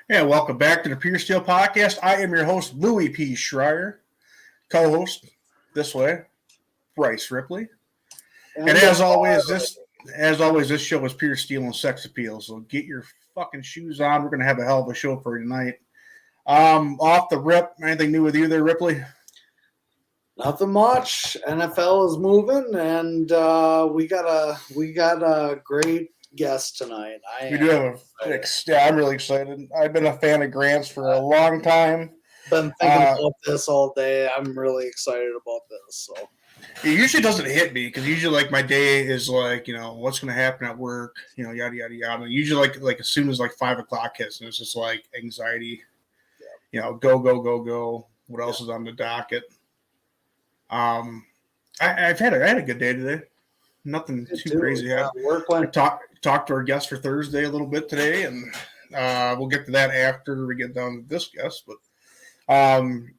Yeah, welcome back to the Pure Steel Podcast. I am your host, Louis P. Schreier. Co-host this way, Bryce Ripley. And as always, this show is pure steel and sex appeal. So get your fucking shoes on. We're gonna have a hell of a show for you tonight. Off the rip, anything new with you there, Ripley? Nothing much. NFL is moving, and we got a great guest tonight. We do have I'm really excited. I've been a fan of Grant's for a long time. Been thinking about this all day. I'm really excited about this. So it usually doesn't hit me because usually like my day is like, what's going to happen at work, yada yada yada. And usually like as soon as like 5 o'clock hits, and it's just like anxiety. Go go go. What else is on the docket? I had a good day today. Nothing too crazy. I talked to our guest for Thursday a little bit today, and we'll get to that after we get done with this guest. But other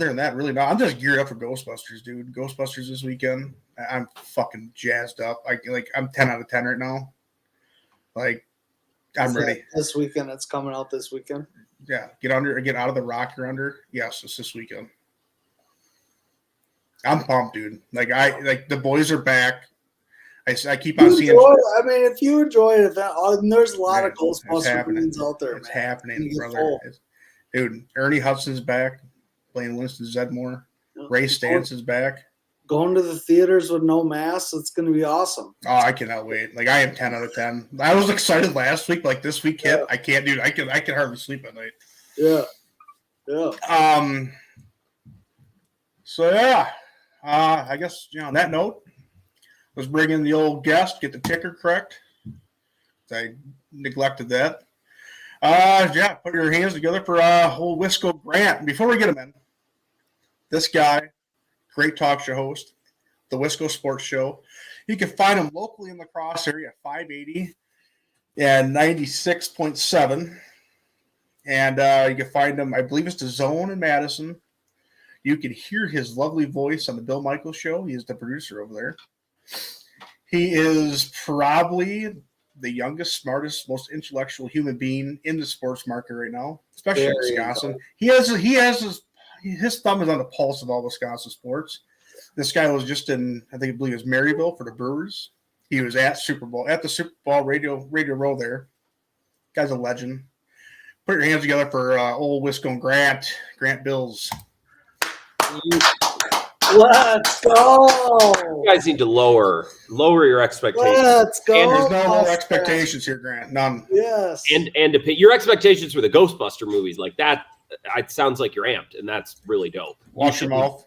than that, really not. I'm just geared up for Ghostbusters, dude. Ghostbusters this weekend. I'm fucking jazzed up. I'm 10 out of 10 right now. Like, I'm ready. This weekend, it's coming out this weekend. Yeah, get out of the rock you're under. Yes, it's this weekend. I'm pumped, dude. The boys are back. I keep on seeing. If you enjoy it, there's a lot of Ghostbusters fans out there. It's happening, brother. Dude, Ernie Hudson's back, playing Winston Zedmore. Ray Stantz is back. Going to the theaters with no masks, it's going to be awesome. Oh, I cannot wait. I am 10 out of 10. I was excited last week, but this week hit. I can't, dude. I can hardly sleep at night. Yeah. So yeah. I guess on that note, let's bring in the old guest, get the ticker correct. I neglected that. Put your hands together for old Wisco Grant. Before we get him in, this guy, great talk show host, the Wisco Sports Show. You can find him locally in the Cross area at 580 and 96.7. And you can find him, I believe it's the Zone in Madison. You can hear his lovely voice on the Bill Michaels Show. He is the producer over there. He is probably the youngest, smartest, most intellectual human being in the sports market right now, especially in Wisconsin. He has his thumb is on the pulse of all Wisconsin sports. This guy was just in, I believe it was Maryville for the Brewers. He was at the Super Bowl Radio Row there. Guy's a legend. Put your hands together for old Wisco Grant Bilse. Let's go. You guys need to lower your expectations. Let's go. And there's no low expectations here, Grant. None. Yes. And your expectations for the Ghostbuster movies like that, it sounds like you're amped, and that's really dope. Wash your mouth.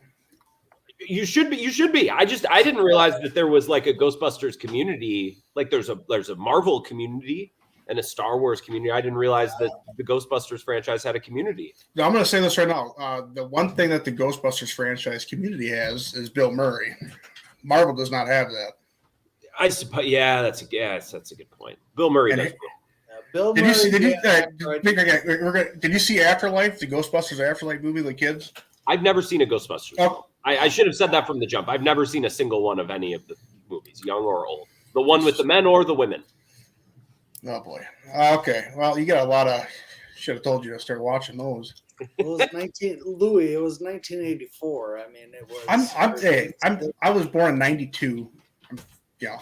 You should be. I didn't realize that there was like a Ghostbusters community. Like there's a Marvel community and a Star Wars community. I didn't realize that the Ghostbusters franchise had a community. Now, I'm going to say this right now. The one thing that the Ghostbusters franchise community has is Bill Murray. Marvel does not have that. I suppose. Yeah, that's a good point. Bill Murray does. Bill Did Murray. you see Afterlife, the Ghostbusters Afterlife movie with kids? I've never seen a Ghostbusters. Oh. I should have said that from the jump. I've never seen a single one of any of the movies, young or old. The one with the men or the women. Oh, boy. Okay. Well, you got a lot of – should have told you to start watching those. It was 1984. I mean, it was. I was born in 92. Yeah.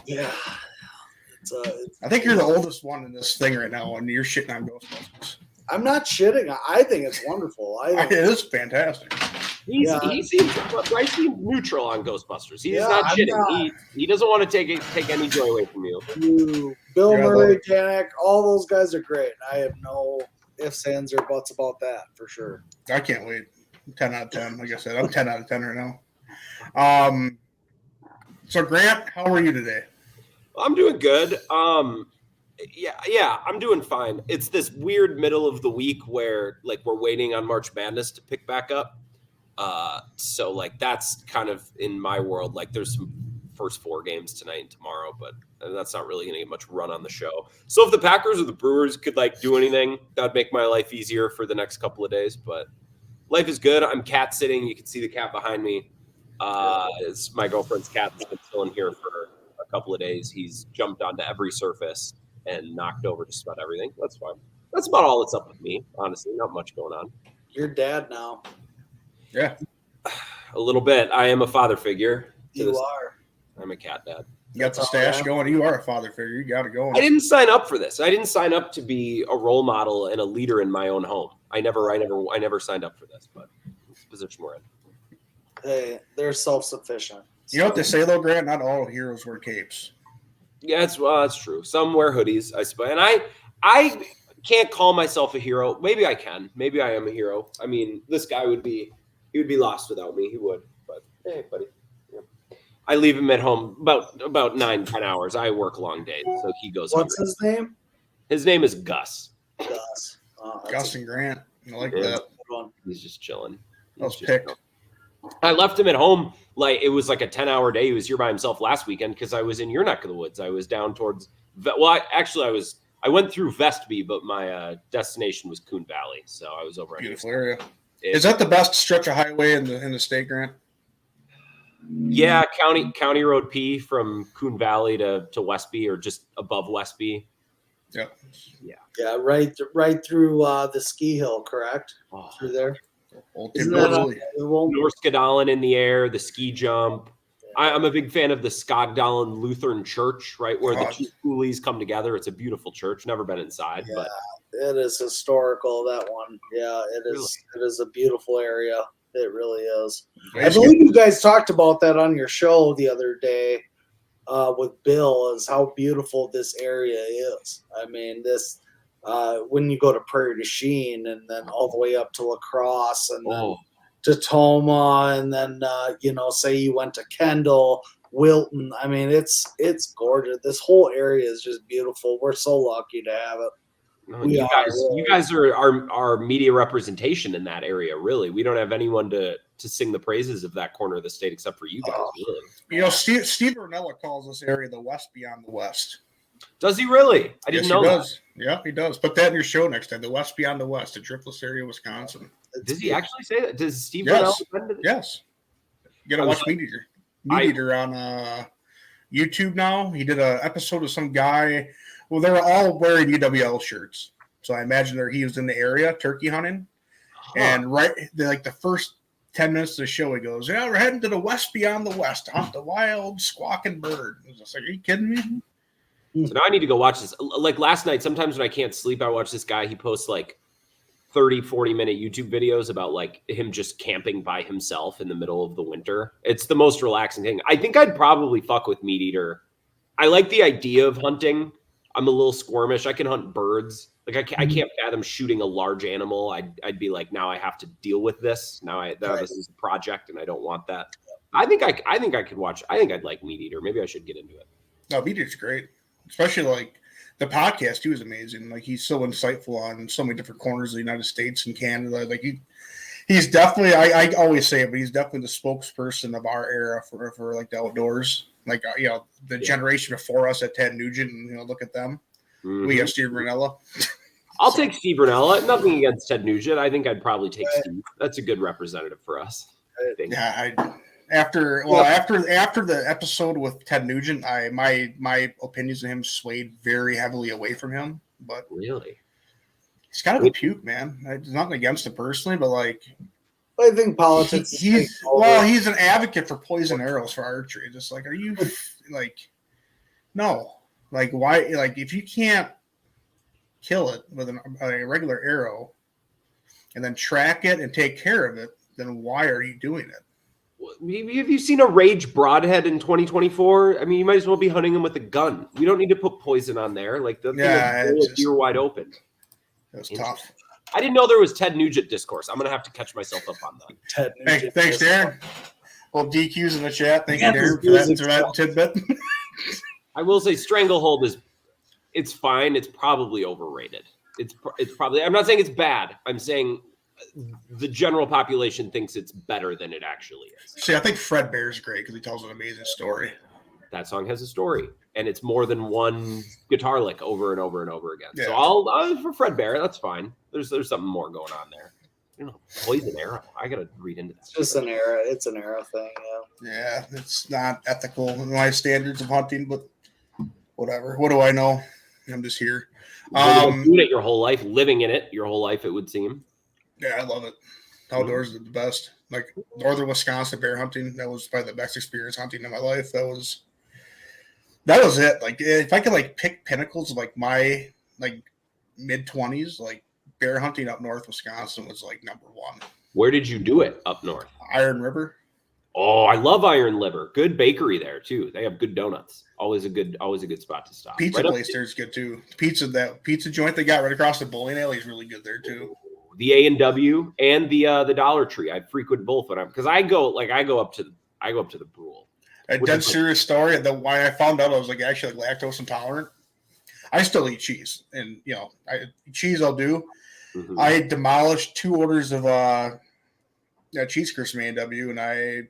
I think you're the oldest one in this thing right now, and you're shitting on Ghostbusters. I'm not shitting. I think it's wonderful. It is fantastic. He seems Bryce seems neutral on Ghostbusters. He's not shitting. He doesn't want to take any joy away from you. Bill Murray, Janek, all those guys are great. I have no ifs, ands, or buts about that for sure. I can't wait. 10 out of 10. Like I said, I'm 10 out of 10 right now. So Grant, how are you today? I'm doing good. Yeah, I'm doing fine. It's this weird middle of the week where like we're waiting on March Madness to pick back up. So like that's kind of in my world. Like there's some first 4 games tonight and tomorrow, but that's not really going to get much run on the show. So if the Packers or the Brewers could like do anything, that'd make my life easier for the next couple of days. But life is good. I'm cat sitting. You can see the cat behind me. It's my girlfriend's cat that's been still in here for a couple of days. He's jumped onto every surface. and knocked over just about everything. That's fine. That's about all that's up with me, honestly. Not much going on. You're dad now. Yeah. A little bit. I am a father figure. You are. I'm a cat dad. You got the stash going. You are a father figure. You got to go. I didn't sign up for this. I didn't sign up to be a role model and a leader in my own home. I never signed up for this, but it's the position we're in. Hey, they're self-sufficient. You know what they say though, Grant? Not all heroes wear capes. Yeah, that's true. Some wear hoodies, I suppose. And I can't call myself a hero. Maybe I can. Maybe I am a hero. I mean, this guy would be lost without me. He would. But hey, buddy. Yeah. I leave him at home about 9-10 hours. I work long days, so he goes. What's hungry. his name? His name is Gus. Gus. Gus and Grant. I like Yeah. that. He's just chilling. That was picked. I left him at home. Like it was like a 10-hour day. He was here by himself last weekend because I was in your neck of the woods. I was down towards. I went through Vestby, but my destination was Coon Valley, so I was over. Beautiful area. Is that the best stretch of highway in the state, Grant? Yeah, County Road P from Coon Valley to Westby, or just above Westby. Yeah. Yeah, right through the ski hill, correct? Oh, Through there. Old Isn't Tim that Dorley. North Skadalen in the air, the ski jump. I'm a big fan of the Skadalen Lutheran Church, right where the two coolies come together. It's a beautiful church. Never been inside, Yeah, but it is historical. That one, yeah, it is. It is a beautiful area. It really is. I believe you guys talked about that on your show the other day with Bill. Is how beautiful this area is. I mean, this when you go to Prairie du Chien and then all the way up to La Crosse and then to Toma, and then say you went to Kendall, Wilton. I mean, it's gorgeous. This whole area is just beautiful. We're so lucky to have it. You guys are our media representation in that area. Really, we don't have anyone to sing the praises of that corner of the state except for you guys. Really, you know, Steve Ranella calls this area the West beyond the West. Does he really? I didn't know. He does. Yeah, he does. Put that in your show next time. The West beyond the West, the Driftless area, Wisconsin. Does he actually say that? Does Steve? Yes. Ranella Yes. You gotta watch Meat Eater. Meat Eater on YouTube now. He did an episode of some guy. Well, they were all wearing UWL shirts, so I imagine he was in the area turkey hunting. And the first 10 minutes of the show, he goes, "Yeah, we're heading to the West beyond the West to hunt the wild squawking bird." I was just like, "Are you kidding me?" So now I need to go watch this. Like last night, sometimes when I can't sleep, I watch this guy. He posts like 30-40 minute YouTube videos about like him just camping by himself in the middle of the winter. It's the most relaxing thing. I think I'd probably fuck with Meat Eater. I like the idea of hunting. I'm a little squirmish. I can hunt birds. Like I can't fathom shooting a large animal. I'd be like, now I have to deal with this. This is a project and I don't want that. I think I could watch. I think I'd like Meat Eater. Maybe I should get into it. No, Meat Eater's great. Especially like the podcast, he was amazing. Like he's so insightful on so many different corners of the United States and Canada. Like he's definitely, I always say it, but he's definitely the spokesperson of our era for like the outdoors. Like the generation before us at Ted Nugent, and look at them. Mm-hmm. We have Steve Ranella. I'll take Steve Ranella. Nothing against Ted Nugent. I think I'd probably take Steve. That's a good representative for us. I think. Yeah, after the episode with Ted Nugent, my opinions of him swayed very heavily away from him. But really, he's kind of a puke, man. It's nothing against him personally, but like, I think politics. He's an advocate for poison arrows for archery. Just like, are you like, no, like why? Like if you can't kill it with a regular arrow and then track it and take care of it, then why are you doing it? Have you seen a rage broadhead in 2024? I mean, you might as well be hunting them with a gun. You don't need to put poison on there. Like you're wide open. It was tough. I didn't know there was Ted Nugent discourse. I'm gonna have to catch myself up on that. Ted Nugent. Thanks, Darren. Well, DQ's in the chat. Thank you, Darren, for that tidbit. I will say Stranglehold it's fine. It's probably overrated. It's probably. I'm not saying it's bad. I'm saying the general population thinks it's better than it actually is. See, I think Fred Bear's great because he tells an amazing story. That song has a story, and it's more than one guitar lick over and over and over again. Yeah. So I'll for Fred Bear, that's fine. There's something more going on there. Poison arrow. I gotta read into that. It's just an era. It's an era thing. Yeah. Yeah, it's not ethical in my standards of hunting, but whatever. What do I know? I'm just here. Doing it your whole life, living in it your whole life, it would seem. Yeah, I love it. Outdoors is the best. Like northern Wisconsin bear hunting, that was probably the best experience hunting in my life. That was it. Like if I could like pick pinnacles of like my like mid-20s, like bear hunting up north Wisconsin was like number one. Where did you do it up north? Iron River. Oh, I love Iron Liver. Good bakery there too. They have good donuts. Always a good spot to stop. Pizza place there's good too. That pizza joint they got right across the bowling alley is really good there too. The A&W and the Dollar Tree. I frequent both when I'm because I go up to the Brule. A dead serious story. Why I found out I was like actually like lactose intolerant. I still eat cheese, and cheese I'll do. Mm-hmm. I demolished 2 orders of cheese curds from A&W, and I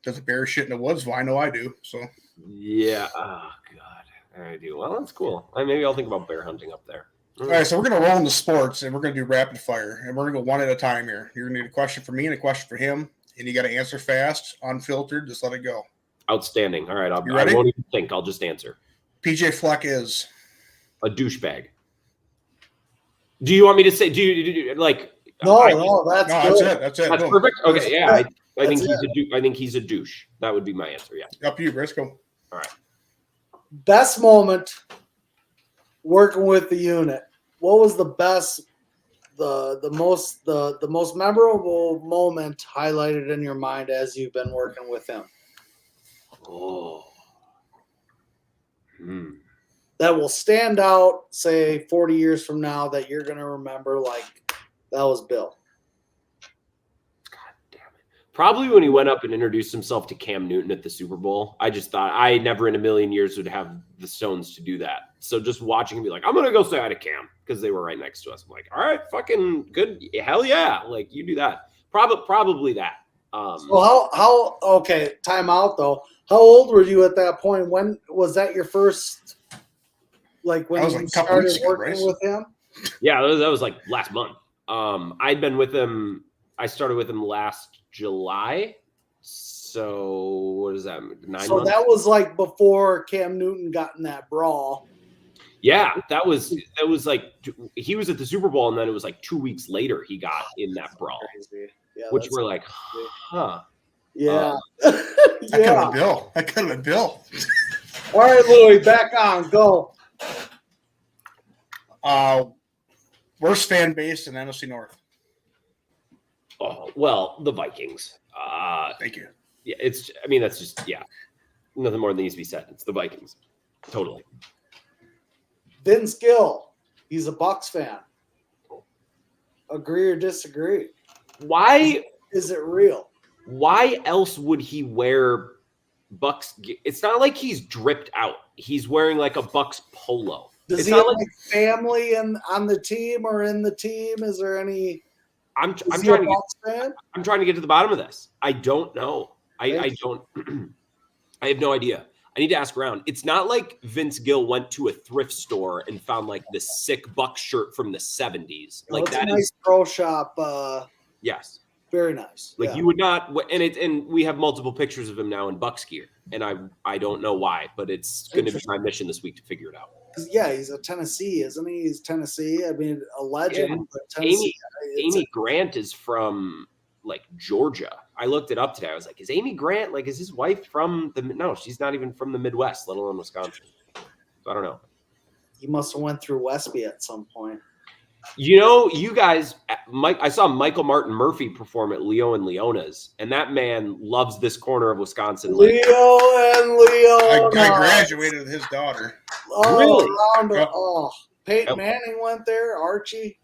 does a bear shit in the woods. Well, I know I do. So yeah. Oh God, I do. Well, that's cool. Maybe I'll think about bear hunting up there. All right, so we're going to roll into sports, and we're going to do rapid fire, and we're going to go one at a time here. You're going to need a question for me and a question for him, and you got to answer fast, unfiltered. Just let it go. Outstanding. All right, I ready? Won't even think. I'll just answer. PJ Fleck is a douchebag. Do you want me to say? Do you like? That's it. That's perfect. Okay, yeah, I think I think he's a douche. That would be my answer. Yeah. Up to you, Briscoe. All right. Best moment working with the unit. What was the best, the most memorable moment highlighted in your mind as you've been working with him? Oh. That will stand out, say 40 years from now, that you're going to remember like that was Bill. God damn it. Probably when he went up and introduced himself to Cam Newton at the Super Bowl. I just thought I never in a million years would have the stones to do that. So just watching him be like, I'm going to go say hi to Cam because they were right next to us. I'm like, all right, fucking good. Hell yeah. Like you do that. Probably that. So okay, time out though. How old were you at that point? When was that your first, like when you started working with him? Yeah, that was like last month. I'd been with him. I started with him last July. So what is that? 9 months? So that was like before Cam Newton got in that brawl. Yeah, that was like he was at the Super Bowl, and then it was like 2 weeks later he got in that brawl, yeah, which we're like, huh? Yeah, That could have been Bill. All right, Louie, back on, go. Worst fan base in NFC North. Oh well, the Vikings. Thank you. Yeah, that's just nothing more than needs to be said. It's the Vikings, totally. Vince Gill, he's a Bucs fan. Agree or disagree? Why is it real? Why else would he wear Bucs? It's not like he's dripped out. He's wearing like a Bucs polo. Does he have like family on the team or in the team? Is there any? I'm trying to get to the bottom of this. I don't know. I don't. I have no idea. I need to ask around. It's not like Vince Gill went to a thrift store and found like this sick Bucs shirt from the 70s. Like that nice pro shop. Yes. Very nice. Like you would not, and we have multiple pictures of him now in Bucs gear, and I don't know why, but it's going to be my mission this week to figure it out. Yeah, he's a Tennessee, isn't he? He's Tennessee. I mean, a legend. But Tennessee, Amy Grant is from like Georgia. I looked it up today. I was like, is Amy Grant is his wife from no? She's not even from the Midwest, let alone Wisconsin. So I don't know. He must have went through Westby at some point. You guys, I saw Michael Martin Murphy perform at Leo and Leona's, and that man loves this corner of Wisconsin. Leo and Leona. I graduated with his daughter. Oh, really? Oh, Peyton Manning went there. Archie.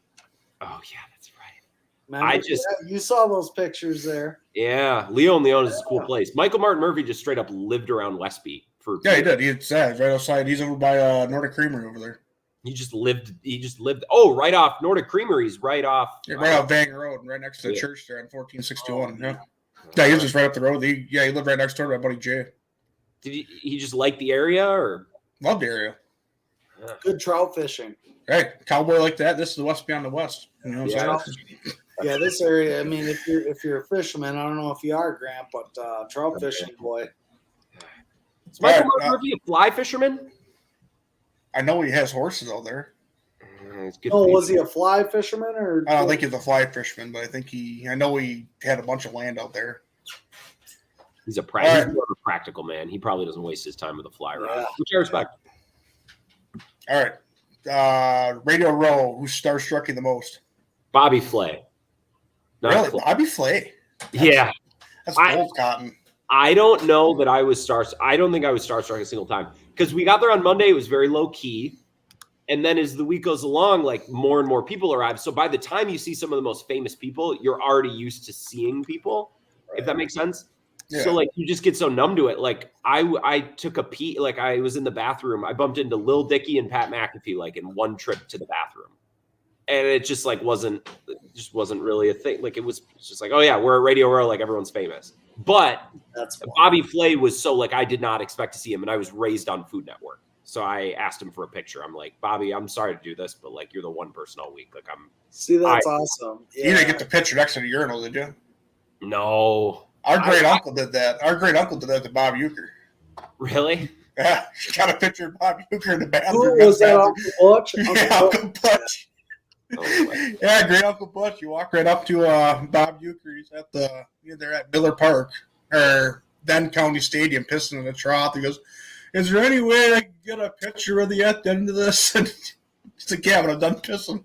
Oh yeah, that's right. You saw those pictures there. Yeah, Leo and Leona's is a cool place. Michael Martin Murphy just straight up lived around Westby for. Yeah, he did. He's right outside. He's over by Nordic Creamery over there. He just lived. Oh, right off Nordic Creamery's right off. Yeah, right off Vang Road, right next to the church there on 1461. Yeah, he was just right up the road. He lived right next door to my buddy Jay. Did he just like the area or? Loved the area. Good trout fishing. Hey, cowboy like that. This is the West beyond the West. You know what I'm saying? Yeah, this area. I mean, if you're a fisherman, I don't know if you are, Grant, but trout fishing, boy. Is Michael Murphy a fly fisherman? I know he has horses out there. It's good. Oh, was he a fly fisherman or? I don't think he's a fly fisherman, but I know he had a bunch of land out there. He's he's more of a practical man. He probably doesn't waste his time with a fly rod, which I respect. All right. Radio Row, who's starstruck you the most? Bobby Flay. Really? Bobby Flay? That's gold cotton. I don't know that I was starstruck. I don't think I was starstruck a single time because we got there on Monday. It was very low key. And then as the week goes along, like more and more people arrive. So by the time you see some of the most famous people, you're already used to seeing people, if that makes sense. Yeah. So like you just get so numb to it. Like I took a pee, like I was in the bathroom. I bumped into Lil Dicky and Pat McAfee like in one trip to the bathroom. And it just like wasn't really a thing. Like it was just like, oh yeah, we're at Radio Row, like everyone's famous. But Bobby Flay was so like I did not expect to see him, and I was raised on Food Network. So I asked him for a picture. I'm like, Bobby, I'm sorry to do this, but like you're the one person all week. Like that's awesome. Yeah. You didn't get the picture next to the urinal, did you? No. Our great uncle did that. Our great uncle did that to Bob Euchre. Really? Yeah, he got a picture of Bob Euchre in the bathroom. Who was that, Uncle Butch? Uncle Butch. Yeah, great Uncle Butch. You walk right up to Bob Euchre. He's they're at Miller Park or then County Stadium, pissing in the trough. He goes, "Is there any way I can get a picture of you at the end of this?" And he's like, "Yeah, but I'm done pissing."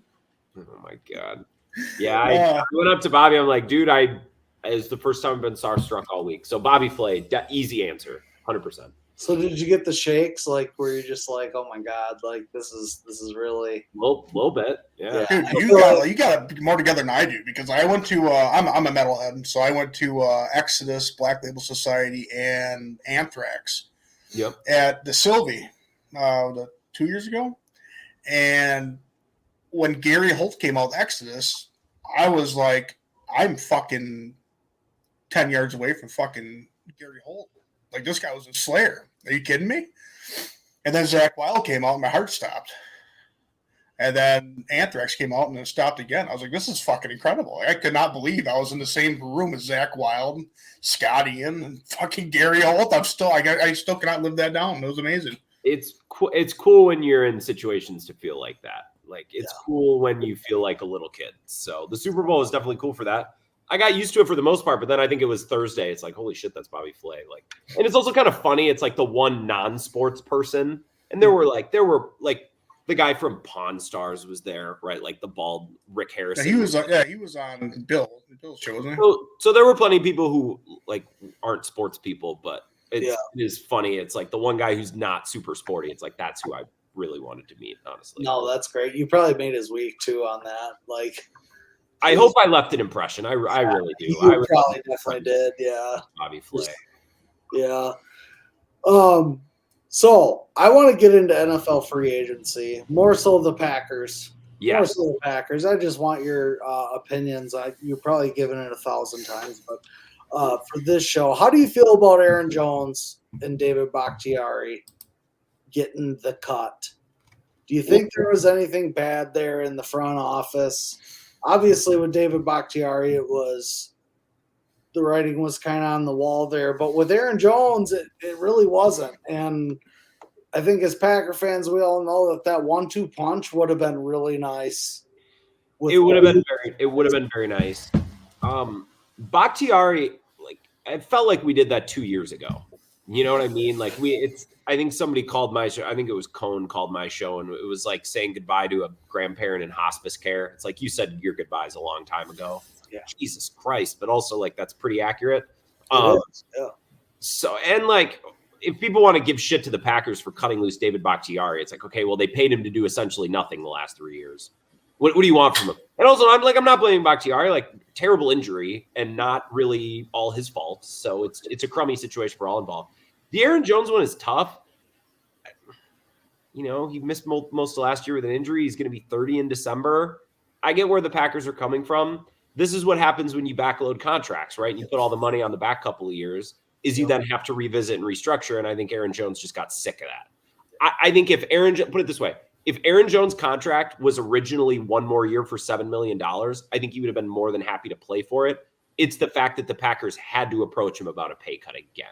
Oh my god. Yeah, I went up to Bobby. I'm like, dude, it's the first time I've been starstruck all week. So Bobby Flay, easy answer, 100%. So did you get the shakes, like where you're just like, oh my god, like this is really a little bit, yeah. Dude, you got more together than I do because I went to I'm a metalhead, so I went to Exodus, Black Label Society, and Anthrax. Yep. At the Sylvie, 2 years ago, and when Gary Holt came out with Exodus, I was like, I'm fucking 10 yards away from fucking Gary Holt. Like, this guy was a Slayer. Are you kidding me? And then Zakk Wylde came out and my heart stopped. And then Anthrax came out and it stopped again. I was like, this is fucking incredible. I could not believe I was in the same room as Zakk Wylde, Scott Ian, and fucking Gary Holt. I still cannot live that down. It was amazing. It's cool when you're in situations to feel like that. Like, it's cool when you feel like a little kid. So the Super Bowl is definitely cool for that. I got used to it for the most part, but then I think it was Thursday. It's like, holy shit, that's Bobby Flay. Like, and it's also kind of funny. It's like the one non-sports person, and there were the guy from Pawn Stars was there, right? Like the bald Rick Harrison. Yeah, he was on Bill's show, wasn't he? So there were plenty of people who like aren't sports people, but it is funny. It's like the one guy who's not super sporty. It's like that's who I really wanted to meet, honestly. No, that's great. You probably made his week too on that. Like, I hope I left an impression. I really do. You probably definitely did. Yeah. Bobby Flay. Yeah. So I want to get into NFL free agency, more so the Packers. Yeah. More so the Packers. I just want your opinions. You've probably given it 1,000 times, but for this show, how do you feel about Aaron Jones and David Bakhtiari getting the cut? Do you think there was anything bad there in the front office? Obviously, with David Bakhtiari, the writing was kind of on the wall there. But with Aaron Jones, it really wasn't. And I think as Packer fans, we all know that 1-2 punch would have been really nice. It would have been very nice. Bakhtiari, like, I felt like we did that 2 years ago. You know what I mean? Like I think somebody called my show. I think it was Cone called my show, and it was like saying goodbye to a grandparent in hospice care. It's like you said your goodbyes a long time ago. Yeah. Jesus Christ. But also like, that's pretty accurate. Yeah. So, and like, if people want to give shit to the Packers for cutting loose David Bakhtiari, it's like, okay, well, they paid him to do essentially nothing the last 3 years. What do you want from him? And also, I'm not blaming Bakhtiari, like terrible injury and not really all his fault. So it's a crummy situation for all involved. The Aaron Jones one is tough. You know, he missed most of last year with an injury. He's going to be 30 in December. I get where the Packers are coming from. This is what happens when you backload contracts, right? And you put all the money on the back couple of years, is you then have to revisit and restructure. And I think Aaron Jones just got sick of that. I think put it this way, if Aaron Jones' contract was originally one more year for $7 million, I think he would have been more than happy to play for it. It's the fact that the Packers had to approach him about a pay cut again.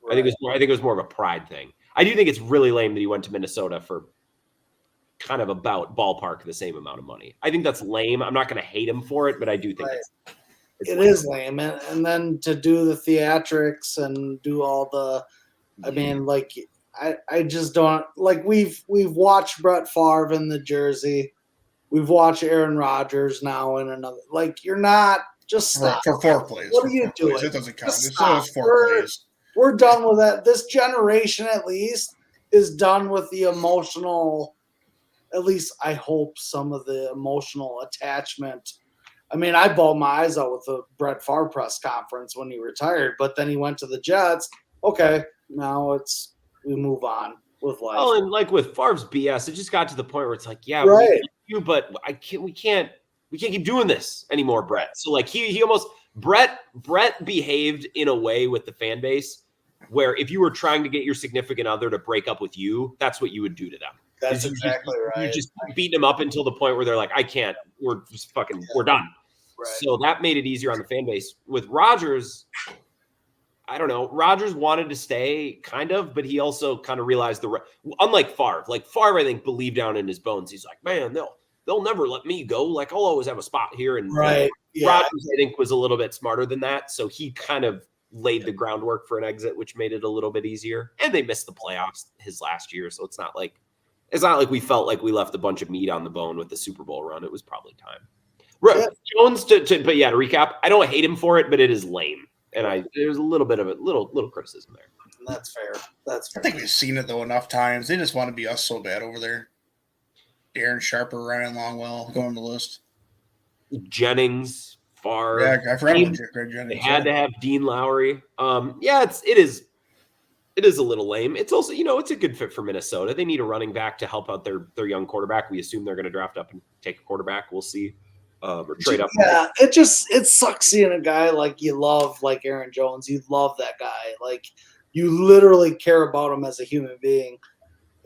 Right. I think it was more of a pride thing. I do think it's really lame that he went to Minnesota for kind of about ballpark the same amount of money. I think that's lame. I'm not going to hate him for it, but I do think it is lame. And then to do the theatrics and do all the, I mean, like, I just don't like. We've watched Brett Favre in the jersey. We've watched Aaron Rodgers now in another. Like, you're not just stop. For 4 plays. What are you doing? It doesn't count. Just It's always 4 plays. We're done with that. This generation, at least, is done with the emotional. At least I hope some of the emotional attachment. I mean, I bawled my eyes out with the Brett Favre press conference when he retired, but then he went to the Jets. Okay, now we move on with life. Oh, and like with Favre's BS, it just got to the point where it's like, yeah, right. we like you, but we can't keep doing this anymore, Brett. So like he almost Brett behaved in a way with the fan base where if you were trying to get your significant other to break up with you, that's what you would do to them. That's exactly right. You just beating them up until the point where they're like, I can't. We're just fucking. We're done. Right. So that made it easier on the fan base. With Rodgers, I don't know. Rodgers wanted to stay, kind of, but he also kind of realized unlike Favre. Like Favre, I think believed down in his bones. He's like, man, they'll never let me go. Like I'll always have a spot here. And right. Yeah. Rodgers, I think, was a little bit smarter than that. So he kind of laid the groundwork for an exit, which made it a little bit easier. And they missed the playoffs his last year, so it's not like we felt like we left a bunch of meat on the bone with the Super Bowl run. It was probably time. Right. Jones, to recap, I don't hate him for it, but it is lame. And there's a little bit of it, little criticism there. That's fair. I think we've seen it, though, enough times. They just want to be us so bad over there. Darren Sharper, Ryan Longwell, going on the list. Jennings, Favre. Yeah, I forgot about Greg Jennings. They had to have Dean Lowry. It is a little lame. It's also, it's a good fit for Minnesota. They need a running back to help out their young quarterback. We assume they're going to draft up and take a quarterback. We'll see. Or trade up. Yeah, it sucks seeing a guy like you love, like Aaron Jones. You love that guy. Like, you literally care about him as a human being.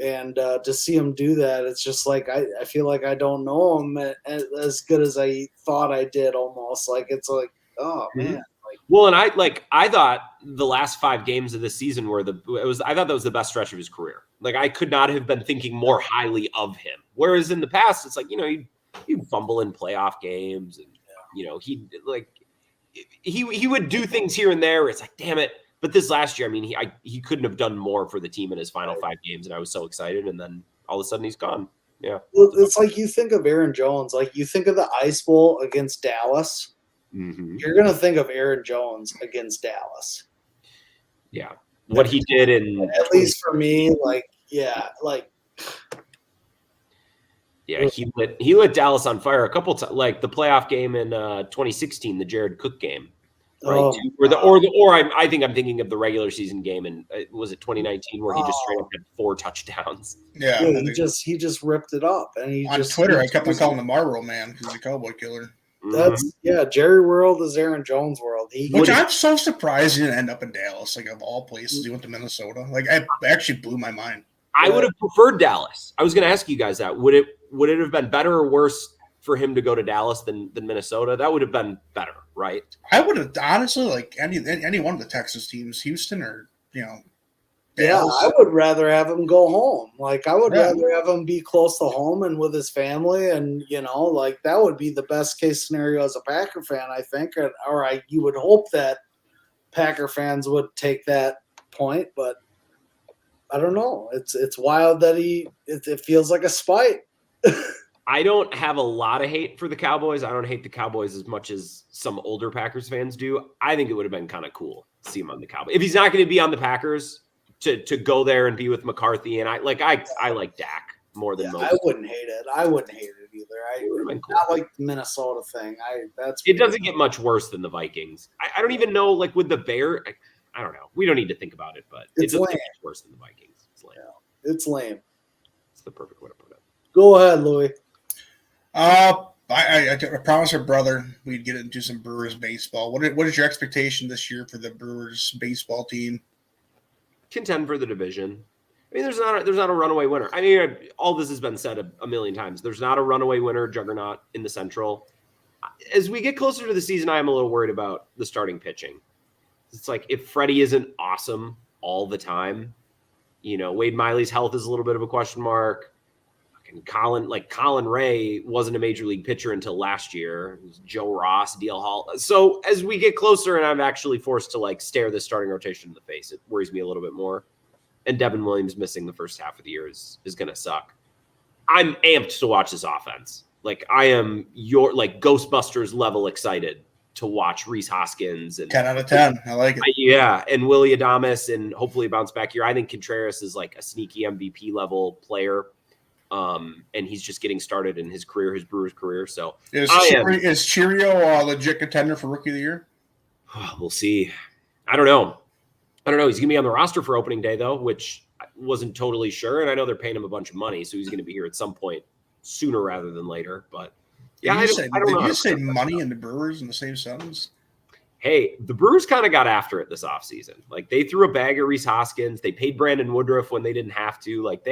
And to see him do that, it's just like I feel like I don't know him as good as I thought I did almost. Like, it's like, oh, man. Well, and I thought the last 5 games of this season I thought that was the best stretch of his career. Like, I could not have been thinking more highly of him. Whereas in the past, it's like, he'd fumble in playoff games, and he would do things here and there where it's like, damn it. But this last year, I mean, he couldn't have done more for the team in his final 5 games, and I was so excited. And then all of a sudden, he's gone. Yeah, well, it's like you think of Aaron Jones, like you think of the Ice Bowl against Dallas. Mm-hmm. You're gonna think of Aaron Jones against Dallas. Yeah, what he did at least for me, he lit Dallas on fire a couple times, like the playoff game in 2016, the Jared Cook game, right? I think I'm thinking of the regular season game, and was it 2019 where he just straight up had 4 touchdowns? Yeah, he just ripped it up, and on Twitter I kept on calling him the Marlboro Man because he's a Cowboy killer. That's Jerry World is Aaron Jones' world. I'm so surprised he didn't end up in Dallas. Like, of all places, he went to Minnesota. Like, it actually blew my mind. I would have preferred Dallas. I was going to ask you guys that. Would it have been better or worse for him to go to Dallas than Minnesota? That would have been better, right? I would have honestly, like any one of the Texas teams, Houston or Dallas. Yeah, I would rather have him go home. Like, I would rather have him be close to home and with his family, and like that would be the best case scenario as a Packer fan, I think. Or you would hope that Packer fans would take that point, but I don't know. It's wild that it feels like a spite. I don't have a lot of hate for the Cowboys. I don't hate the Cowboys as much as some older Packers fans do. I think it would have been kind of cool to see him on the Cowboys. If he's not going to be on the Packers, to go there and be with McCarthy, and I like Dak more than most. I wouldn't hate it. I wouldn't hate it either. It would have been cool. Not like the Minnesota thing. It doesn't get much worse than the Vikings. I don't even know, like with the Bear. I don't know. We don't need to think about it, but it doesn't get much worse than the Vikings. It's lame. Yeah, it's lame. It's the perfect way to put it. Go ahead, Louis. I promised our brother we'd get into some Brewers baseball. What is your expectation this year for the Brewers baseball team? Contend for the division. I mean, there's not a runaway winner. I mean, all this has been said a million times. There's not a runaway winner juggernaut in the Central. As we get closer to the season, I am a little worried about the starting pitching. It's like if Freddie isn't awesome all the time, Wade Miley's health is a little bit of a question mark. And Colin Ray wasn't a major league pitcher until last year. It was Joe Ross, DL Hall. So as we get closer and I'm actually forced to like stare the starting rotation in the face, it worries me a little bit more. And Devin Williams missing the first half of the year is going to suck. I'm amped to watch this offense. Like I am Ghostbusters level excited to watch Rhys Hoskins and 10 out of 10. I like it. Yeah, and Willie Adames and hopefully bounce back here. I think Contreras is like a sneaky MVP level player. And he's just getting started in his Brewers career. So is Cheerio a legit contender for Rookie of the Year? We'll see. I don't know. He's gonna be on the roster for opening day though, which I wasn't totally sure. And I know they're paying him a bunch of money, so he's gonna be here at some point sooner rather than later. But yeah, I don't know. Did you say money and the Brewers in the same sentence? Hey, the Brewers kind of got after it this offseason. Like they threw a bag at Rhys Hoskins. They paid Brandon Woodruff when they didn't have to. Like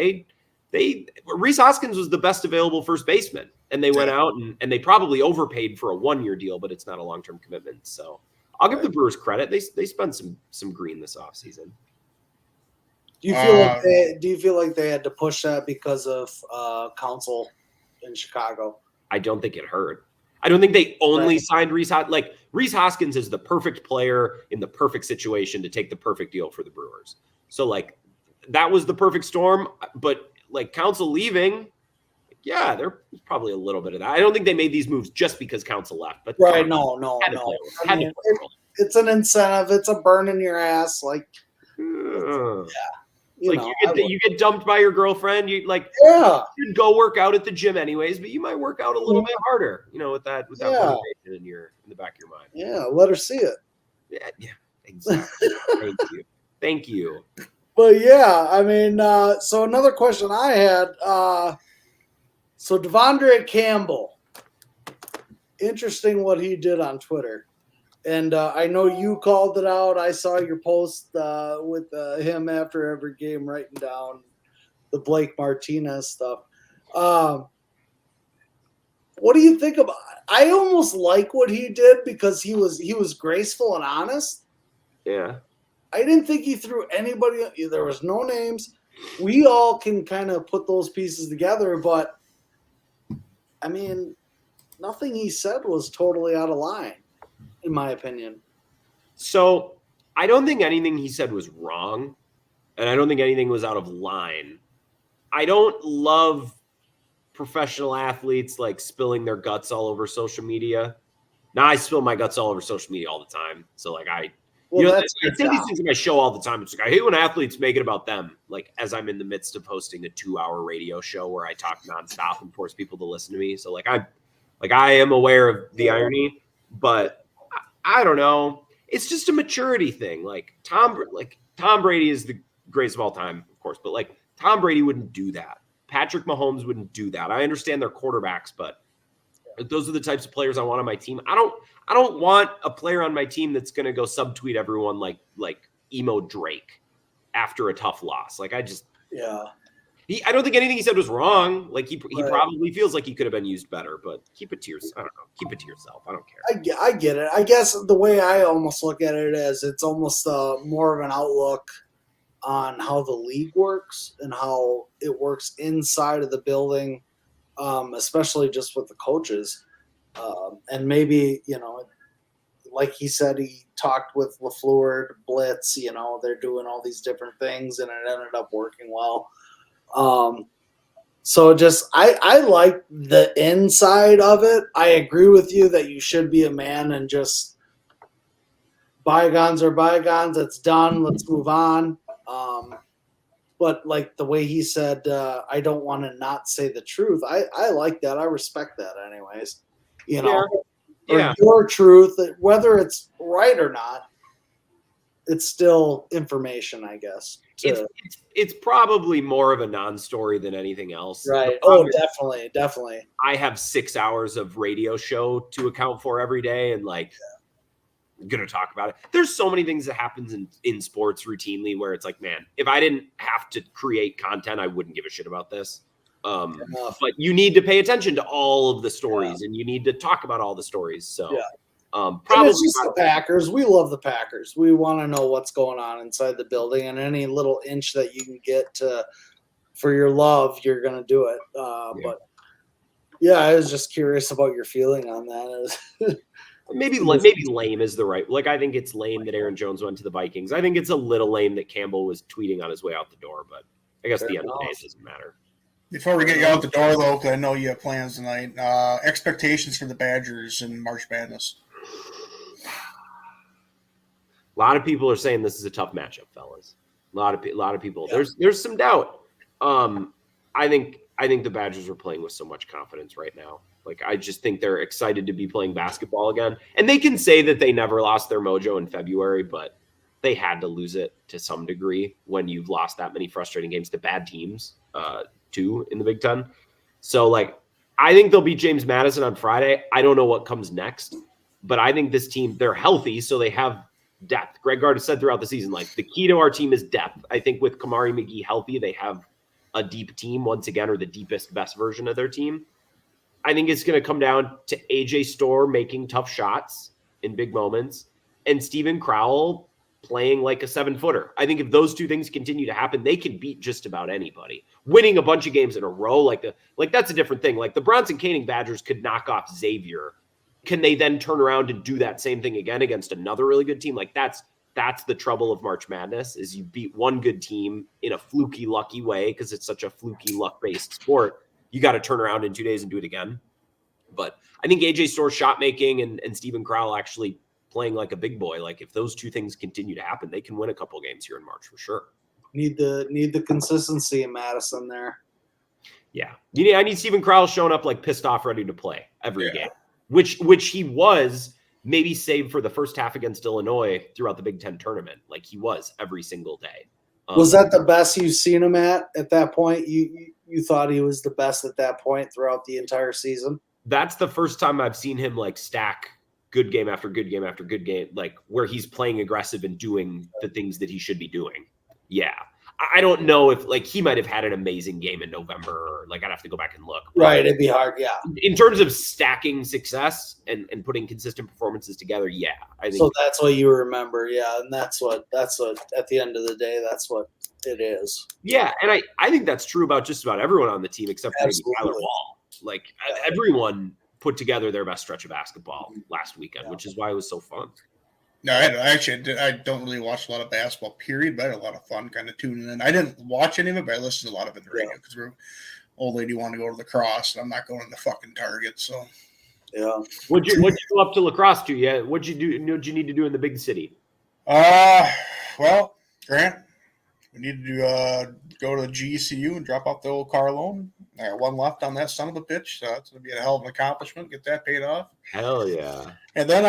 Rhys Hoskins was the best available first baseman, and they went out and they probably overpaid for a 1-year deal, but it's not a long-term commitment. So I'll give the Brewers credit. They spent some green this offseason. Do you feel like they had to push that because of Council in Chicago? I don't think it hurt. I don't think they only signed Rhys Hoskins. Like Rhys Hoskins is the perfect player in the perfect situation to take the perfect deal for the Brewers. So like that was the perfect storm, but like Council leaving, yeah, there's probably a little bit of that. I don't think they made these moves just because Council left, but no. It's an incentive. It's a burn in your ass. Like, you get dumped by your girlfriend. You you'd go work out at the gym anyways, but you might work out a little bit harder, with that motivation in the back of your mind. Yeah, let her see it. Yeah, exactly. Thank you. But yeah, I mean, so another question I had. So Devondre Campbell, interesting what he did on Twitter. And I know you called it out. I saw your post with him after every game writing down the Blake Martinez stuff. What do you think about it? I almost like what he did because he was graceful and honest. Yeah. I didn't think he threw anybody. There was no names. We all can kind of put those pieces together, but I mean, nothing he said was totally out of line, in my opinion. So I don't think anything he said was wrong, and I don't think anything was out of line. I don't love professional athletes like spilling their guts all over social media. Now I spill my guts all over social media all the time. So like I say these things in my show all the time. It's like I hate when athletes make it about them. Like as I'm in the midst of hosting a 2-hour radio show where I talk nonstop and force people to listen to me. So I am aware of the irony, but I don't know. It's just a maturity thing. Like Tom Brady is the greatest of all time, of course, but like Tom Brady wouldn't do that. Patrick Mahomes wouldn't do that. I understand they're quarterbacks, but those are the types of players I want on my team. I don't want a player on my team that's going to go subtweet everyone like emo Drake after a tough loss. Like I don't think anything he said was wrong. Like he probably feels like he could have been used better, but keep it to yourself. I don't know. Keep it to yourself. I don't care. I get it. I guess the way I almost look at it is it's almost more of an outlook on how the league works and how it works inside of the building, especially just with the coaches. And maybe, like he said, he talked with LaFleur, Blitz, they're doing all these different things and it ended up working well. So just, I like the inside of it. I agree with you that you should be a man and just bygones are bygones. It's done. Let's move on. But like the way he said, I don't want to not say the truth. I like that. I respect that anyways, or your truth, whether it's right or not, it's still information, I guess. It's probably more of a non-story than anything else. Right. Oh, definitely. I have 6 hours of radio show to account for every day. And I'm going to talk about it. There's so many things that happens in sports routinely where it's like, man, if I didn't have to create content, I wouldn't give a shit about this. But you need to pay attention to all of the stories and you need to talk about all the stories. So probably it's just the Packers. We love the Packers. We want to know what's going on inside the building, and any little inch that you can get to for your love, you're gonna do it. But yeah, I was just curious about your feeling on that. Maybe lame is the right. Like, I think it's lame that Aaron Jones went to the Vikings. I think it's a little lame that Campbell was tweeting on his way out the door, but I guess at the end of the day, it doesn't matter. Before we get you out the door, though, because I know you have plans tonight, expectations for the Badgers in March Madness. A lot of people are saying this is a tough matchup, fellas. A lot of people. Yeah. There's some doubt. I think the Badgers are playing with so much confidence right now. Like, I just think they're excited to be playing basketball again. And they can say that they never lost their mojo in February, but they had to lose it to some degree when you've lost that many frustrating games to bad teams, too, in the Big Ten. So, like, I think they'll beat James Madison on Friday. I don't know what comes next, but I think this team, they're healthy, so they have depth. Greg Gard has said throughout the season, like, the key to our team is depth. I think with Kamari McGee healthy, they have a deep team once again, or the deepest, best version of their team. I think it's going to come down to AJ Storr making tough shots in big moments and Steven Crowell playing like a 7-footer. I think if those two things continue to happen, they can beat just about anybody. Winning a bunch of games in a row, that's a different thing. Like, the Bronson Koenig Badgers could knock off Xavier. Can they then turn around and do that same thing again against another really good team? Like, that's the trouble of March Madness, is you beat one good team in a fluky, lucky way, because it's such a fluky, luck-based sport. You got to turn around in 2 days and do it again. But I think AJ Storr's shot making and Steven Crowell actually playing like a big boy, like, if those two things continue to happen, they can win a couple games here in March for sure. Need the consistency in Madison there. Yeah. I need Steven Crowell showing up like pissed off, ready to play every game, which he was, maybe save for the first half against Illinois throughout the Big Ten tournament. Like, he was every single day. Was that the best you've seen him at that point? You thought he was the best at that point throughout the entire season? That's the first time I've seen him like stack good game after good game after good game, like where he's playing aggressive and doing the things that he should be doing. Yeah. I don't know if, like, he might have had an amazing game in November, or, like, I'd have to go back and look. Right. It'd be hard. Yeah. In terms of stacking success and putting consistent performances together. Yeah. I think so. That's what you remember. Yeah. And that's what at the end of the day, that's what it is. Yeah. And I think that's true about just about everyone on the team, except for maybe Tyler Wall. Like, everyone put together their best stretch of basketball last weekend, which is why it was so fun. No, I don't really watch a lot of basketball, period, but I had a lot of fun kind of tuning in. I didn't watch any of it, but I listened to a lot of it in the radio because old lady wanted to go to lacrosse, and I'm not going to the fucking Target, so. Yeah. What'd you go up to lacrosse to? Yeah. What'd you do? What'd you need to do in the big city? Well, Grant, we need to go to the GCU and drop off the old car loan. I got one left on that son of a bitch, so it's going to be a hell of an accomplishment. Get that paid off. Hell yeah. And then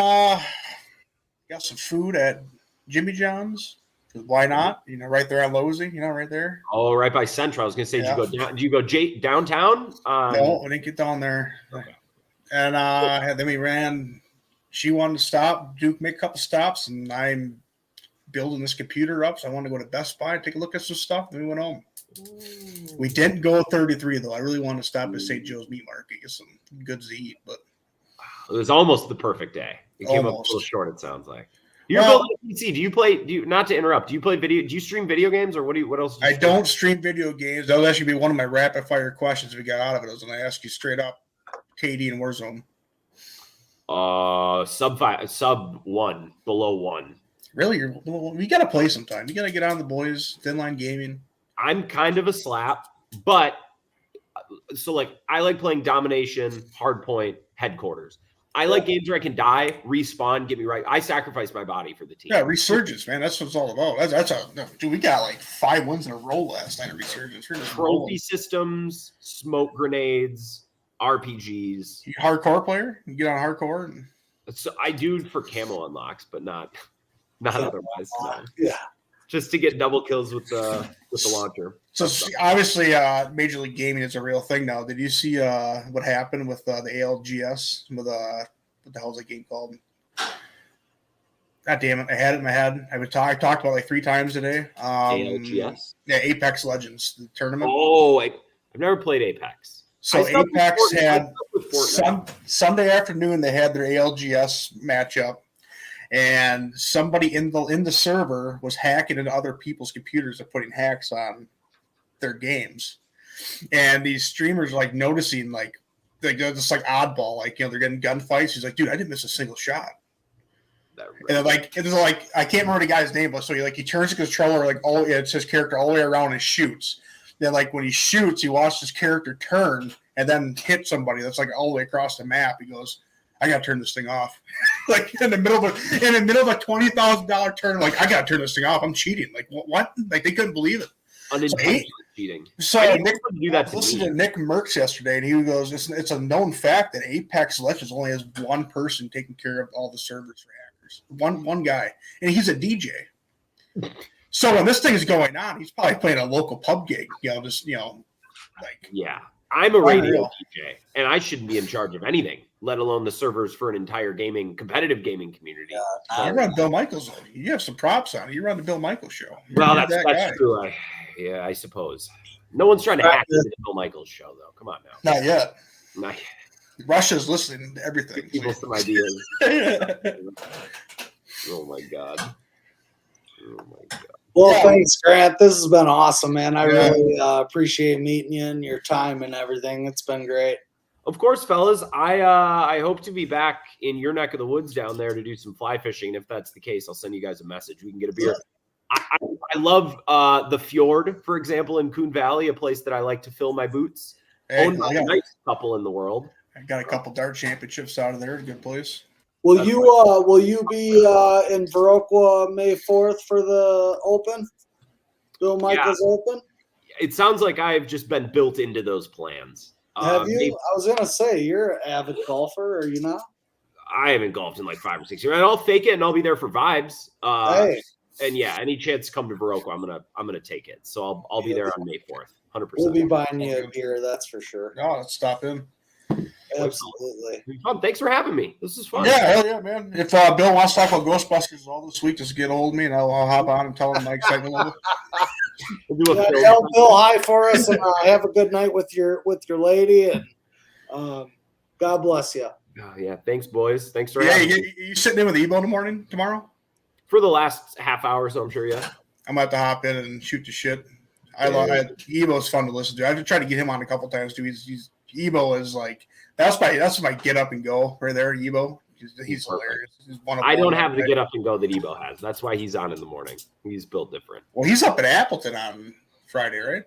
got some food at Jimmy John's. Why not? Right there on Losey, right there. Oh, right by Central. I was going to say, did you go downtown? No, I didn't get down there. Okay. And then we ran. She wanted to stop, make a couple stops, and I'm building this computer up, so I wanted to go to Best Buy, take a look at some stuff, and we went home. Ooh. We didn't go 33, though. I really wanted to stop at St. Joe's Meat Market, get some goods to eat, but it was almost the perfect day. It came up a little short, it sounds like. You're building a PC. Do you not to interrupt, do you play video? Do you stream video games, or what else? I don't stream video games. That would actually be one of my rapid fire questions we got out of it. I was going to ask you straight up, KD and Warzone. Sub 1, below 1. Really? We got to play sometime. You got to get on the boys, Thin Line Gaming. I'm kind of a slap, but so, like, I like playing Domination, Hardpoint, Headquarters. I like games where I can die, respawn, get me right. I sacrifice my body for the team. Yeah, Resurgence, man. That's what it's all about. Dude, we got like 5 wins in a row last night at Resurgence. Trophy systems, smoke grenades, RPGs. You hardcore player? You get on hardcore? So I do for camo unlocks, but not otherwise. No. Yeah. Just to get double kills with the launcher. So obviously, Major League Gaming is a real thing now. Did you see what happened with the ALGS? With what the hell is that game called? God damn it! I had it in my head. I talked about it like 3 times today. ALGS. Yeah, Apex Legends, the tournament. Oh, I've never played Apex. So Apex had Sunday afternoon. They had their ALGS matchup. And somebody in the server was hacking into other people's computers and putting hacks on their games. and these streamers like noticing like they're just like oddball, like they're getting gunfights. He's like, dude, I didn't miss a single shot. And then, like it was like I can't remember the guy's name, but so he turns the controller like it's his character all the way around and shoots. Then like when he shoots, he watches his character turn and then hit somebody that's like all the way across the map. He goes, I gotta turn this thing off. Like in the middle of a $20,000 turn, like I gotta turn this thing off. I'm cheating. Like what? Like they couldn't believe it. Unintentional cheating. So I Nick, do that to listened me. to Nick Merckx yesterday, and he goes, "It's a known fact that Apex Legends only has one person taking care of all the servers for hackers. One guy, and he's a DJ. So when this thing is going on, he's probably playing a local pub gig. Like yeah, I'm a radio DJ, and I shouldn't be in charge of anything, let alone the servers for an entire competitive gaming community. you run Bill Michaels. You have some props on it. You run the Bill Michaels show. Well, that's true. I suppose. No one's trying to hack into the Bill Michaels show, though. Come on now. Not yet. Not Russia's listening to everything. Give people some ideas. Oh my god. Well, thanks, Grant. This has been awesome, man. I really appreciate meeting you and your time and everything. It's been great. Of course, fellas. I hope to be back in your neck of the woods down there to do some fly fishing. If that's the case, I'll send you guys a message. We can get a beer. I love the Fjord, for example, in Coon Valley, a place that I like to fill my boots. Owned by a nice couple in the world. I got a couple dart championships out of there. A good place. Will you be in Viroqua May 4th for the Open? Bill Michaels Open? It sounds like I've just been built into those plans. Have you? I was gonna say you're an avid golfer, are you not? I haven't golfed in like 5 or 6 years. I'll fake it and I'll be there for vibes. Hey. And yeah, any chance to come to Viroqua, I'm gonna take it. So I'll be there on May 4th, 100%. We'll be buying you a beer, that's for sure. Oh, let's stop in. Absolutely. Fun. Thanks for having me. This is fun. Yeah, hell yeah, man. If Bill wants to talk about Ghostbusters all this week, just get a hold of me and I'll hop on and tell him my excitement level. Tell Bill hi for us and have a good night with your lady and God bless you. Oh, yeah, thanks, boys. Thanks for having me. You sitting in with Ebo tomorrow? For the last half hour, so I'm sure, yeah. I'm about to hop in and shoot the shit. Ebo's fun to listen to. I've tried to get him on a couple times too. Ebo is like that's my get up and go right there. Ebo, he's hilarious. I don't have the get up and go that Ebo has. That's why he's on in the morning. He's built different. Well, he's up at Appleton on Friday, right?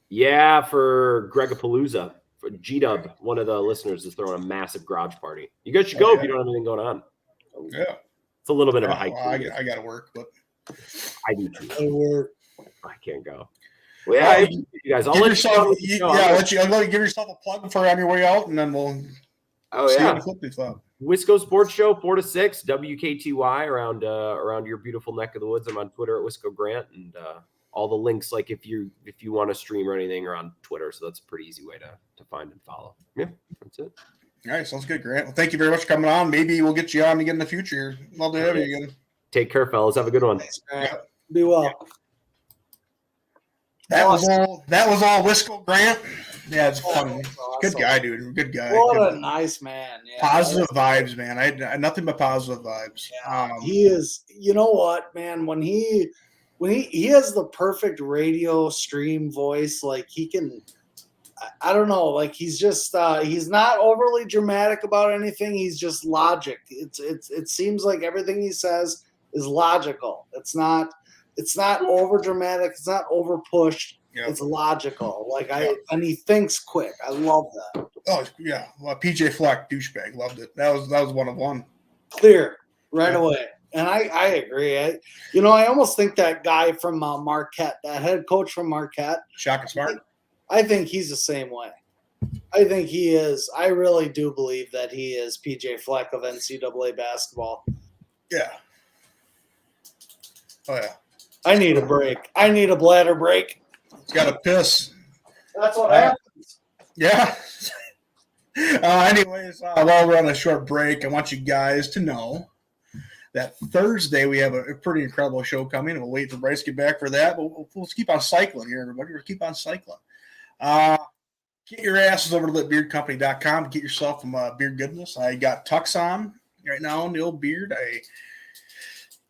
Yeah, for Gregapalooza. For G-Dub, one of the listeners is throwing a massive garage party. You guys should go if you don't have anything going on. Yeah. It's a little bit of a hike. Well, I got to work, but I do too. I can't go. Well, yeah, you guys. I'll let you give yourself a plug for on your way out, and then we'll. Wisco Sports Show 4 to 6 WKTY around your beautiful neck of the woods. I'm on Twitter at Wisco Grant, and all the links, like if you want to stream or anything, are on Twitter. So that's a pretty easy way to find and follow. Yeah, that's it. All right, sounds good, Grant. Well, thank you very much for coming on. Maybe we'll get you on again in the future. Love to have you again. Take care, fellas. Have a good one. Thanks, Grant. Be well. Yeah. That was all Wisco Grant. Yeah, it's fun. Awesome. Good guy, dude. Good guy. What a nice man. Yeah. Positive vibes, man. I had nothing but positive vibes. Yeah, he is. You know what, man? When he has the perfect radio stream voice, like he can. I don't know. Like he's just he's not overly dramatic about anything. He's just logic. It seems like everything he says is logical. It's not over dramatic. It's not over pushed. Yep. It's logical. And he thinks quick. I love that. Oh yeah. Well, PJ Fleck, douchebag, loved it. That was one of one. Clear right away. And I agree. I almost think that guy from Marquette, that head coach from Marquette, Shaka Smart. I think he's the same way. I think he is. I really do believe that he is PJ Fleck of NCAA basketball. Yeah. Oh yeah. I need a break. I need a bladder break. It's got to piss. That's what happens. Yeah. Anyways, while we're on a short break, I want you guys to know that Thursday we have a pretty incredible show coming, and we'll wait for Bryce to get back for that. But we'll keep on cycling here, everybody. We'll keep on cycling. Get your asses over to litbeardcompany.com. Get yourself some beard goodness. I got Tux on right now in the old beard.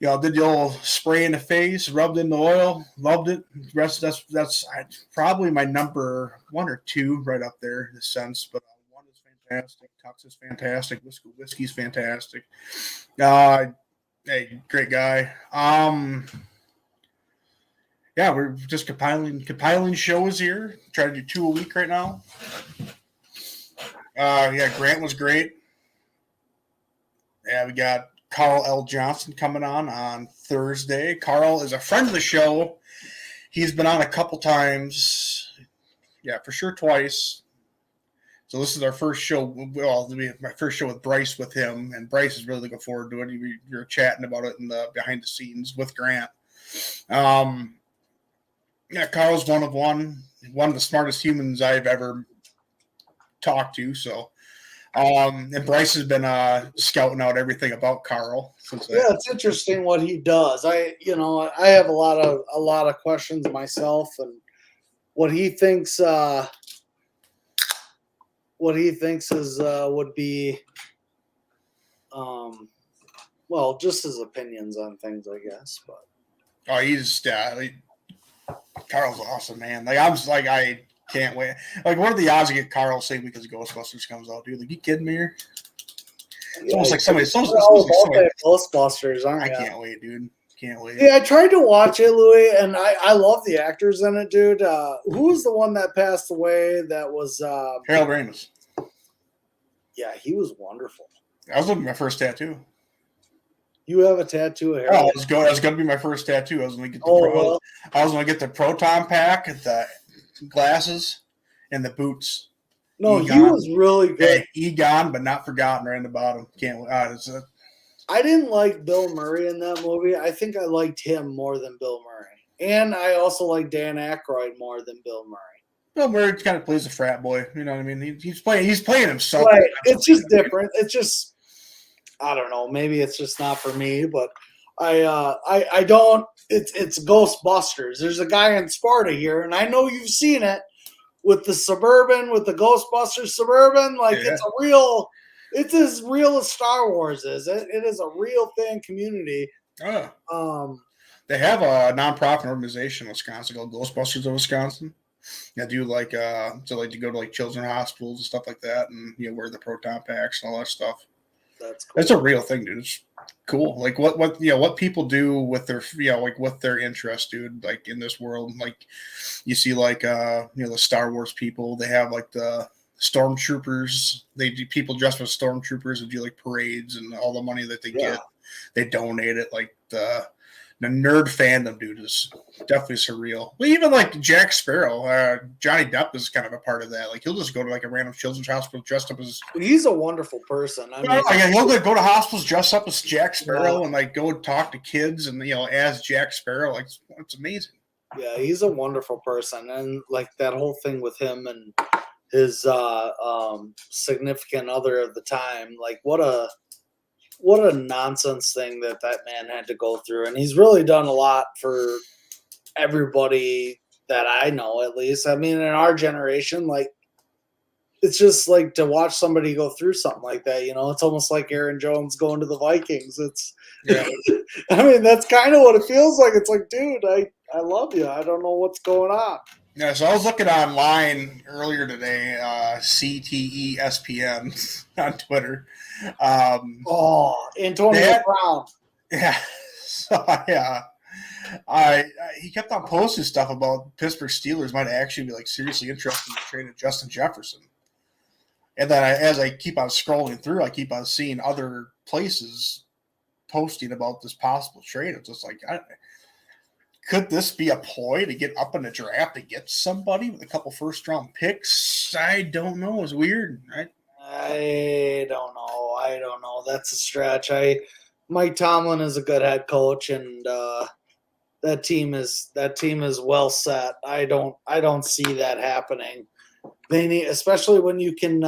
did the old spray in the face, rubbed in the oil, loved it. The rest that's probably my number 1 or 2 right up there in a sense. But 1 is fantastic, Tux is fantastic, whiskey's fantastic. Hey, great guy. Yeah, we're just compiling shows here. Try to do 2 a week right now. Yeah, Grant was great. Yeah, we got Carl L. Johnson coming on Thursday. Carl is a friend of the show. He's been on a couple times. Yeah, for sure twice. So this is our first show. Well, it'll be my first show with Bryce with him, and Bryce is really looking forward to it. We were chatting about it in the behind the scenes with Grant. Yeah, Carl's one of the smartest humans I've ever talked to. So, and Bryce has been scouting out everything about Carl. It's interesting what he does. I have a lot of questions myself, and what he thinks is would be, well, just his opinions on things, I guess. But he's Carl's awesome, man. Like I can't wait. Like, what are the odds to get Carl say because Ghostbusters comes out, dude? Like, you kidding me? Here? It's almost like somebody. Ghostbusters, aren't you? I can't wait, dude. Can't wait. Yeah, I tried to watch it, Louis, and I love the actors in it, dude. Who was the one that passed away? That was Harold Ramis. Yeah, he was wonderful. That was my first tattoo. You have a tattoo of Harold? Oh, that was going to be my first tattoo. I was going to get the proton pack, the glasses, and the boots. No, Egon. He was really good. Yeah, Egon, but not forgotten, right in the bottom. Can't. I didn't like Bill Murray in that movie. I think I liked him more than Bill Murray, and I also like Dan Aykroyd more than Bill Murray. Bill Murray kind of plays a frat boy. You know what I mean? He's playing himself. Right. It's just different. It's just, I don't know. Maybe it's just not for me, but I don't. It's Ghostbusters. There's a guy in Sparta here, and I know you've seen it with the Suburban, with the Ghostbusters Suburban. Like, yeah. It's as real as Star Wars is. It is a real fan community. They have a nonprofit organization in Wisconsin called Ghostbusters of Wisconsin. I do like to go to like children's hospitals and stuff like that, and wear the proton packs and all that stuff. That's cool. It's a real thing, dude. It's cool. Like what people do with their with their interest, dude. Like in this world, like you see like the Star Wars people. They have like the stormtroopers. They do people dressed as stormtroopers and do like parades, and all the money that they get, they donate it. Like the nerd fandom, dude, is definitely surreal. Well, even like Jack Sparrow, Johnny Depp is kind of a part of that. Like he'll just go to like a random children's hospital dressed up as. He's a wonderful person. I mean, he'll go to hospitals dressed up as Jack Sparrow and like go talk to kids and as Jack Sparrow. Like it's amazing. Yeah, he's a wonderful person, and like that whole thing with him and his significant other of the time. Like what a nonsense thing that man had to go through. And he's really done a lot for everybody that I know, at least. I mean, in our generation, like, it's just like to watch somebody go through something like that, it's almost like Aaron Jones going to the Vikings. I mean, that's kind of what it feels like. It's like, dude, I love you. I don't know what's going on. Yeah, so I was looking online earlier today, CTESPN on Twitter. Antonio Brown. Yeah. So he kept on posting stuff about Pittsburgh Steelers might actually be like seriously interested in trading Justin Jefferson. And then as I keep on scrolling through, I keep on seeing other places posting about this possible trade. It's just like, could this be a ploy to get up in the draft to get somebody with a couple first-round picks? I don't know. It's weird, right? I don't know. That's a stretch. Mike Tomlin is a good head coach, and that team is well set. I don't see that happening. They need, especially when you can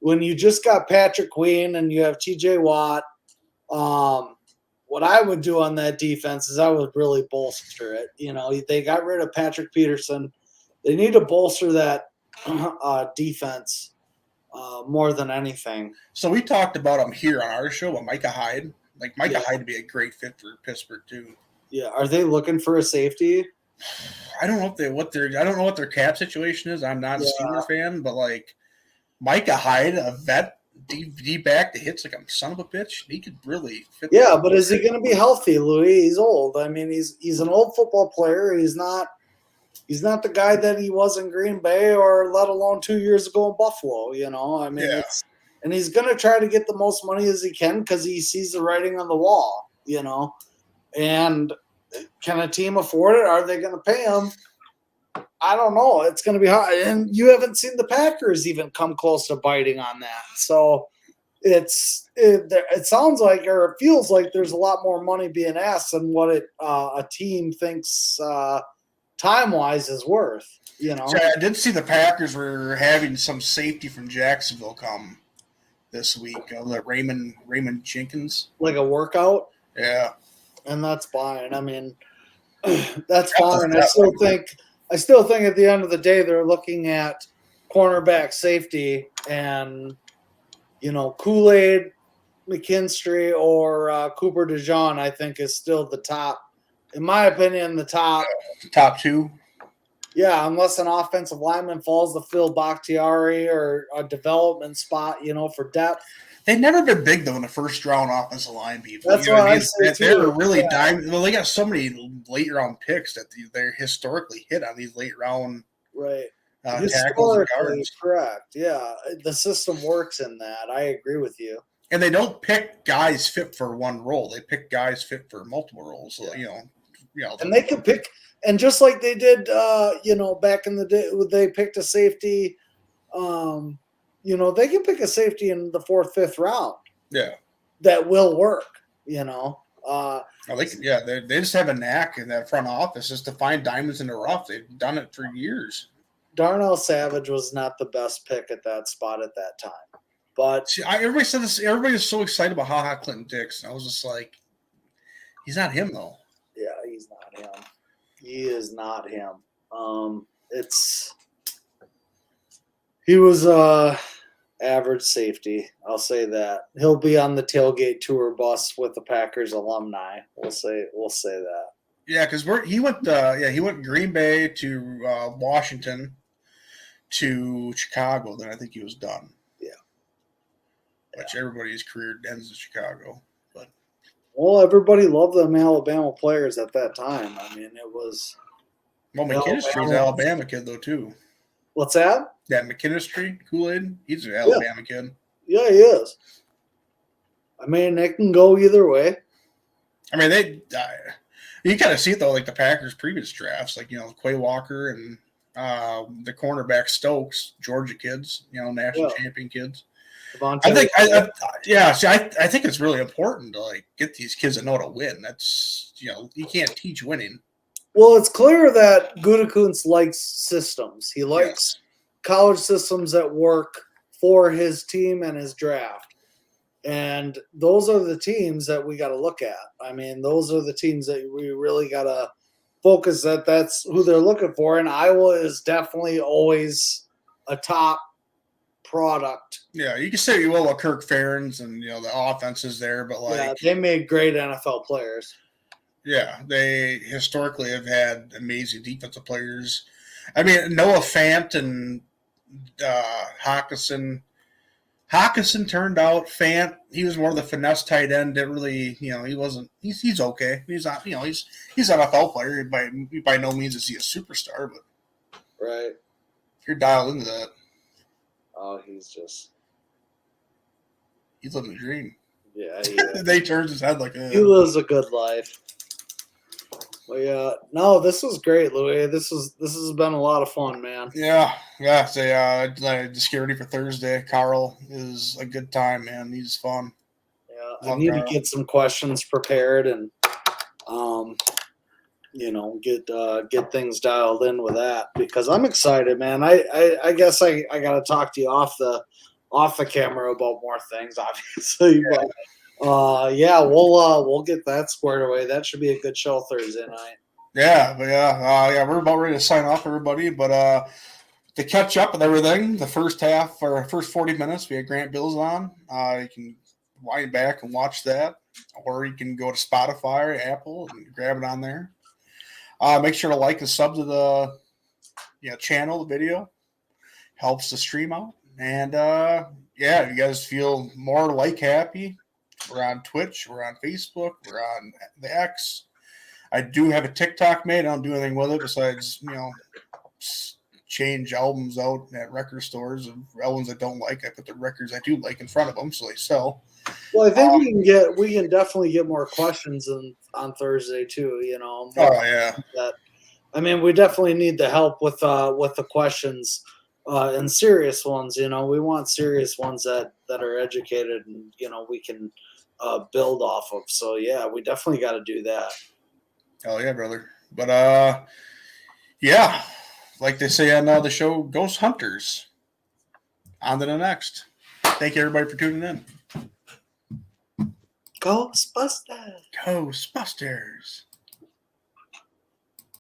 when you just got Patrick Queen and you have T.J. Watt. What I would do on that defense is I would really bolster it. They got rid of Patrick Peterson. They need to bolster that defense more than anything. So we talked about him here on our show, about Micah Hyde. Like Micah Hyde would be a great fit for Pittsburgh too. Yeah, are they looking for a safety? I don't know I don't know what their cap situation is. I'm not a Steeler fan, but like Micah Hyde, a vet D back that hits like a son of a bitch, he could really fit. Yeah, but is he going to be healthy, Louis? He's old. I mean, he's an old football player. He's not the guy that he was in Green Bay or let alone 2 years ago in Buffalo. I mean, and he's going to try to get the most money as he can because he sees the writing on the wall. And can a team afford it? Are they going to pay him? I don't know. It's going to be hard. And you haven't seen the Packers even come close to biting on that. So it sounds like, or it feels like there's a lot more money being asked than what a team thinks time-wise is worth. So I did see the Packers were having some safety from Jacksonville come this week. Raymond Jenkins. Like a workout? Yeah. And that's fine. I mean, that's fine. I still think at the end of the day they're looking at cornerback safety and Kool-Aid, McKinstry, or Cooper DeJean. I think is still the top, in my opinion, the top two. Yeah, unless an offensive lineman falls to Phil Bakhtiari or a development spot, for depth. They've never been big though in the first round offensive line people. That's what I say too. They're really diamond. Well, they got so many late round picks that they're historically hit on these late round tackles and guards. Correct. Yeah, the system works in that. I agree with you. And they don't pick guys fit for one role. They pick guys fit for multiple roles. So, and they can pick, and just like they did, back in the day, they picked a safety. They can pick a safety in the 4th, 5th round. Yeah, that will work. They just have a knack in that front office just to find diamonds in the rough. They've done it for years. Darnell Savage was not the best pick at that spot at that time, but everybody said this. Everybody was so excited about Ha Clinton Dix, and I was just like, he's not him though. Yeah, he's not him. He is not him. He was average safety. I'll say that. He'll be on the tailgate tour bus with the Packers alumni. We'll say that. Yeah, because he went Green Bay to Washington to Chicago. Then I think he was done. Yeah. Which everybody's career ends in Chicago. Well, everybody loved them Alabama players at that time. I mean, it was. Well, McKinstry's an Alabama kid though too. What's that? Yeah, McKinstry, Kool-Aid. He's an Alabama kid. Yeah, he is. I mean, they can go either way. I mean, you kind of see it though, like the Packers' previous drafts, like Quay Walker and the cornerback Stokes, Georgia kids, national champion kids. I think it's really important to like get these kids to know how to win. That's you can't teach winning. Well, it's clear that Gutekunst likes systems. He likes college systems that work for his team and his draft. And those are the teams that we got to look at. I mean, those are the teams that we really got to focus that that's who they're looking for. And Iowa is definitely always a top product. Yeah, you can say you will about Kirk Ferentz and the offense is there, but they made great NFL players. Yeah, they historically have had amazing defensive players. I mean, Noah Fant and Hawkinson. Hawkinson turned out. Fant, he was more of the finesse tight end. That really, he wasn't. He's okay. He's not. He's an NFL player. By no means is he a superstar, but right. If you're dialed into that. Oh, he's living the dream. Yeah, they turned his head like he lives a good life. But yeah, no, this was great, Louis. This has been a lot of fun, man. Yeah. So just get ready for Thursday. Carl is a good time, man. He's fun. Yeah, I need to get some questions prepared and get things dialed in with that because I'm excited, man. I guess I got to talk to you off the camera about more things, obviously. Yeah. But we'll get that squared away. That should be a good show Thursday night. Yeah, we're about ready to sign off, everybody. But to catch up with everything, the first half or first 40 minutes, we had Grant Bilse on. You can wind back and watch that. or you can go to Spotify or Apple and grab it on there. Make sure to like and sub to the channel, the video. Helps the stream out. And if you guys feel more like happy, we're on Twitch, we're on Facebook, we're on the X. I do have a TikTok made. I don't do anything with it besides, change albums out at record stores of albums I don't like. I put the records I do like in front of them so they sell. Well, I think we can definitely get more questions on Thursday too. That, I mean, we definitely need the help with the questions and serious ones. We want serious ones that are educated and we can build off of. So yeah, we definitely got to do that. Oh yeah, brother. But like they say on the show, Ghost Hunters. On to the next. Thank you everybody for tuning in. Ghostbusters. Ghostbusters.